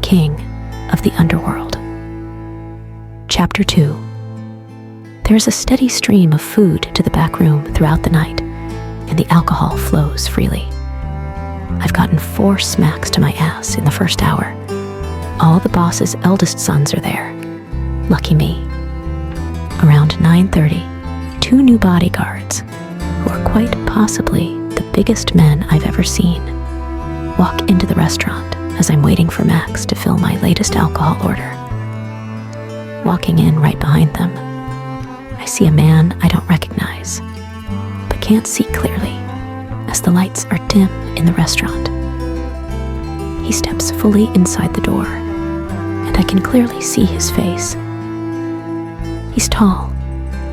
king of the Underworld. Chapter 2. There's a steady stream of food to the back room throughout the night, and the alcohol flows freely. I've gotten 4 smacks to my ass in the first hour. All the boss's eldest sons are there. Lucky me. Around 9:30, 2 new bodyguards, who are quite possibly the biggest men I've ever seen, walk into the restaurant as I'm waiting for Max to fill my latest alcohol order. Walking in right behind them, I see a man I don't recognize, but can't see clearly as the lights are dim in the restaurant. He steps fully inside the door, and I can clearly see his face. He's tall,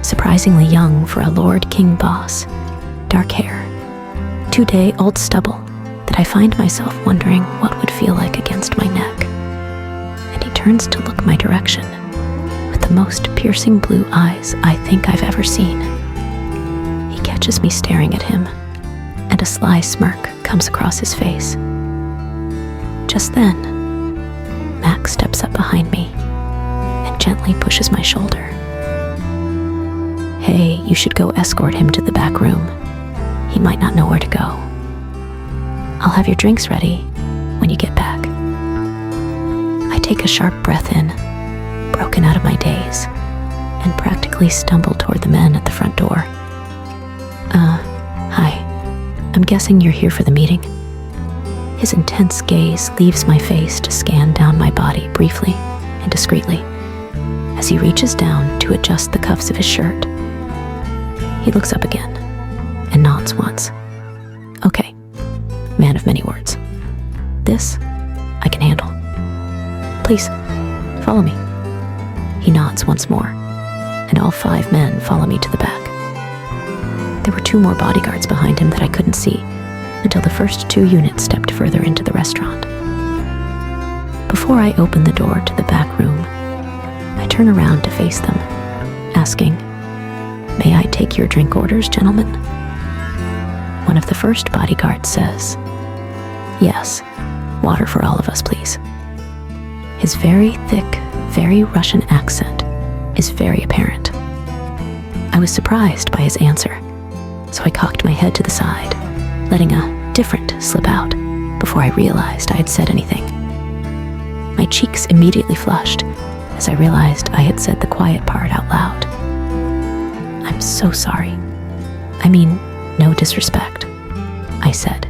surprisingly young for a Lord King boss, dark hair, 2-day-old stubble that I find myself wondering what would feel like against my neck. And he turns to look my direction with the most piercing blue eyes I think I've ever seen. He catches me staring at him, and a sly smirk comes across his face. Just then, Max steps up behind me and gently pushes my shoulder. Hey, you should go escort him to the back room. He might not know where to go. I'll have your drinks ready when you get back. I take a sharp breath in, broken out of my daze, and practically stumble toward the men at the front door. Hi. I'm guessing you're here for the meeting. His intense gaze leaves my face to scan down my body briefly and discreetly as he reaches down to adjust the cuffs of his shirt. He looks up again and nods once. Okay, man of many words. This I can handle. Please, follow me. He nods once more, and all 5 men follow me to the back. There were 2 more bodyguards behind him that I couldn't see until the first 2 units stepped further into the restaurant. Before I open the door to the back room, I turn around to face them, asking, "May I take your drink orders, gentlemen?" One of the first bodyguards says, "Yes, water for all of us, please." His very thick, very Russian accent is very apparent. I was surprised by his answer, so I cocked my head to the side, letting a different slip out before I realized I had said anything. My cheeks immediately flushed as I realized I had said the quiet part out loud. "I'm so sorry. I mean, no disrespect," I said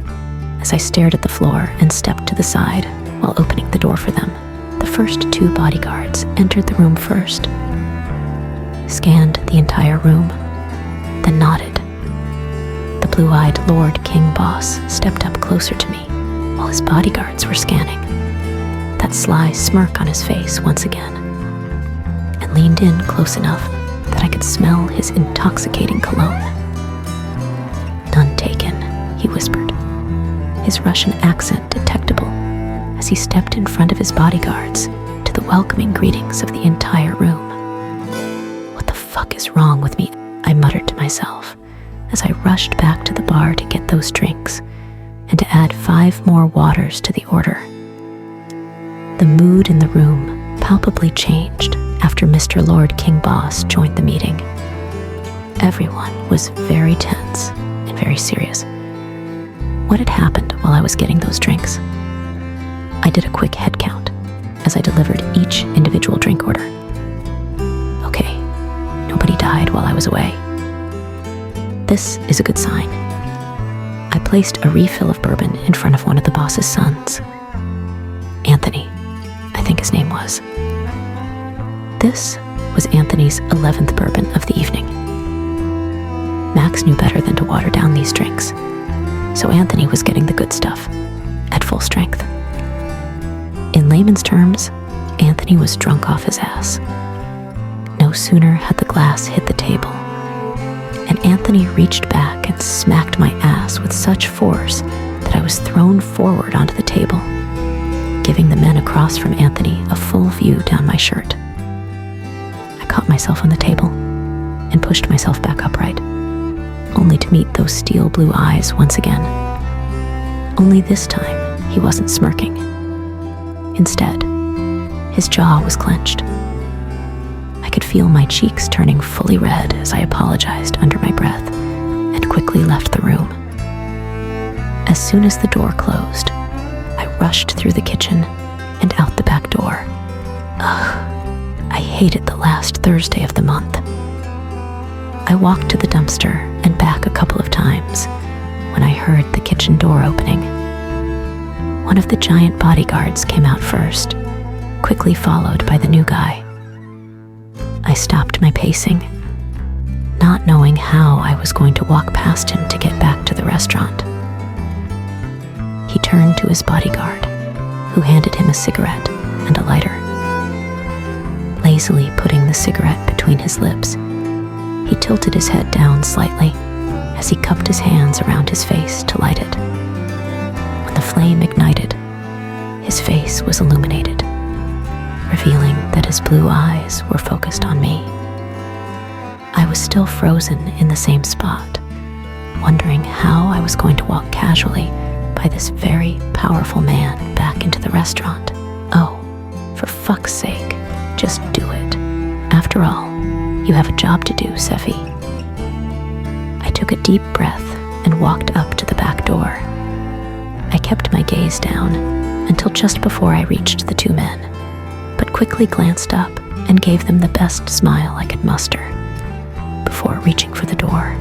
as I stared at the floor and stepped to the side while opening the door for them. The first 2 bodyguards entered the room first, scanned the entire room, then nodded. The blue-eyed Lord King boss stepped up closer to me while his bodyguards were scanning, that sly smirk on his face once again, and leaned in close enough that I could smell his intoxicating cologne. "None taken," he whispered, his Russian accent detectable as he stepped in front of his bodyguards to the welcoming greetings of the entire room. "What the fuck is wrong with me?" I muttered to myself as I rushed back to the bar to get those drinks and to add 5 more waters to the order. The mood in the room palpably changed after Mr. Lord King Boss joined the meeting. Everyone was very tense and very serious. What had happened while I was getting those drinks? I did a quick head count as I delivered each individual drink order. Okay, nobody died while I was away. This is a good sign. I placed a refill of bourbon in front of one of the boss's sons. Anthony, I think his name was. This was Anthony's 11th bourbon of the evening. Max knew better than to water down these drinks, so Anthony was getting the good stuff, at full strength. In layman's terms, Anthony was drunk off his ass. No sooner had the glass hit the table, and Anthony reached back and smacked my ass with such force that I was thrown forward onto the table, giving the men across from Anthony a full view down my shirt. I caught myself on the table and pushed myself back upright, only to meet those steel blue eyes once again. Only this time, he wasn't smirking. Instead, His jaw was clenched. I could feel my cheeks turning fully red as I apologized under my breath and quickly left the room. As soon as the door closed, I rushed through the kitchen and out the back door. Ugh, I hated the last Thursday of the month. I walked to the dumpster and back a couple of times when I heard the kitchen door opening. One of the giant bodyguards came out first, quickly followed by the new guy. I stopped my pacing, not knowing how I was going to walk past him to get back to the restaurant. He turned to his bodyguard, who handed him a cigarette and a lighter. Lazily putting the cigarette between his lips, he tilted his head down slightly as he cupped his hands around his face to light it. When the flame ignited, his face was illuminated, revealing that his blue eyes were focused on me. I was still frozen in the same spot, wondering how I was going to walk casually by this very powerful man back into the restaurant. Oh, for fuck's sake, just do it. After all, you have a job to do, Seffi. I took a deep breath and walked up to the back door. I kept my gaze down until just before I reached the two men, but quickly glanced up and gave them the best smile I could muster before reaching for the door.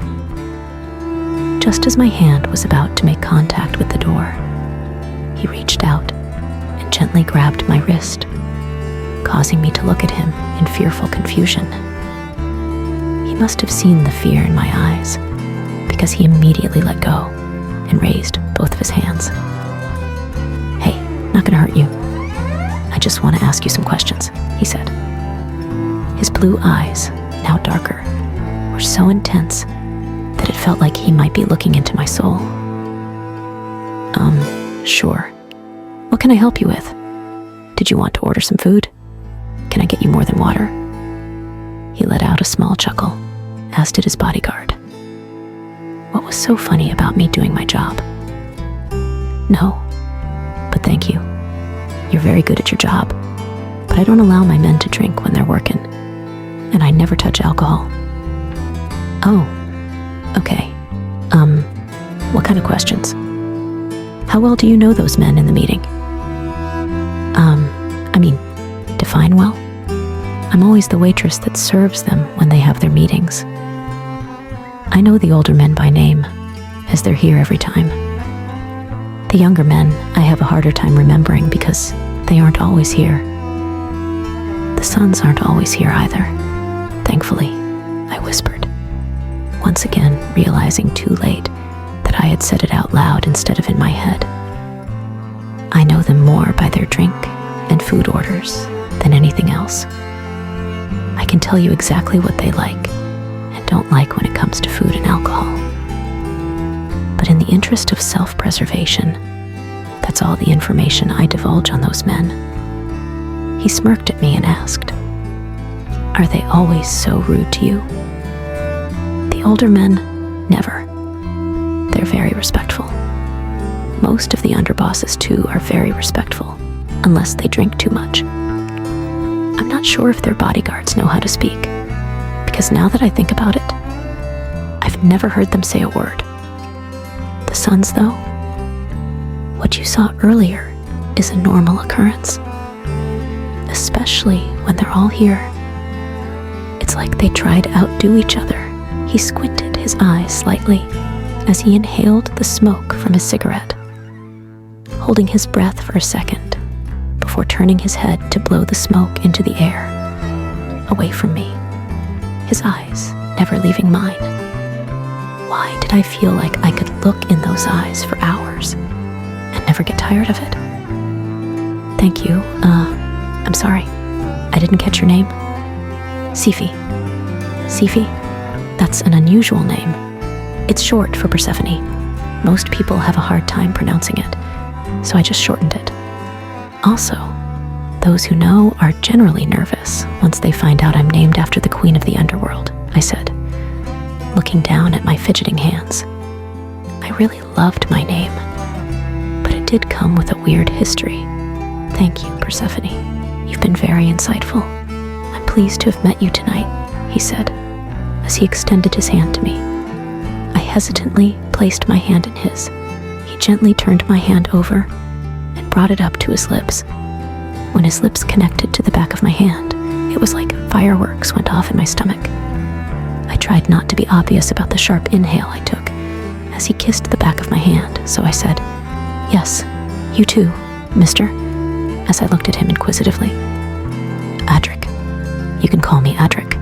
Just as my hand was about to make contact with the door, he reached out and gently grabbed my wrist, causing me to look at him in fearful confusion. He must have seen the fear in my eyes, because he immediately let go and raised both of his hands. Hey, not gonna hurt you. I just want to ask you some questions, he said. His blue eyes, now darker, were so intense that it felt like he might be looking into my soul. Sure. What can I help you with? Did you want to order some food? Can I get you more than water? He let out a small chuckle, as did his bodyguard. What was so funny about me doing my job? No, but thank you. You're very good at your job, but I don't allow my men to drink when they're working, and I never touch alcohol. Oh, okay. What kind of questions? How well do you know those men in the meeting? Define well? I'm always the waitress that serves them when they have their meetings. I know the older men by name, as they're here every time. The younger men I have a harder time remembering because they aren't always here. The sons aren't always here either, thankfully, I whispered, once again realizing too late that I had said it out loud instead of in my head. I know them more by their drink and food orders than anything else. I can tell you exactly what they like and don't like when it comes to food and alcohol. But in the interest of self-preservation, that's all the information I divulge on those men. He smirked at me and asked, "Are they always so rude to you?" The older men, never. They're very respectful. Most of the underbosses, too, are very respectful, unless they drink too much. I'm not sure if their bodyguards know how to speak, because now that I think about it, I've never heard them say a word. The sons, though, what you saw earlier is a normal occurrence, especially when they're all here. It's like they try to outdo each other. He squinted his eyes slightly as he inhaled the smoke from his cigarette, holding his breath for a second before turning his head to blow the smoke into the air, away from me, his eyes never leaving mine. Why did I feel like I could look in those eyes for hours and never get tired of it? Thank you. I'm sorry. I didn't catch your name. Sifi. Sifi? That's an unusual name. It's short for Persephone. Most people have a hard time pronouncing it, so I just shortened it. Also, those who know are generally nervous once they find out I'm named after the queen of the underworld, I said, looking down at my fidgeting hands. I really loved my name, but it did come with a weird history. Thank you, Persephone. "You've been very insightful. I'm pleased to have met you tonight," he said, as he extended his hand to me. I hesitantly placed my hand in his. He gently turned my hand over and brought it up to his lips. When his lips connected to the back of my hand, it was like fireworks went off in my stomach. I tried not to be obvious about the sharp inhale I took as he kissed the back of my hand, so I said, "Yes, you too, mister," as I looked at him inquisitively. "Adric. You can call me Adric."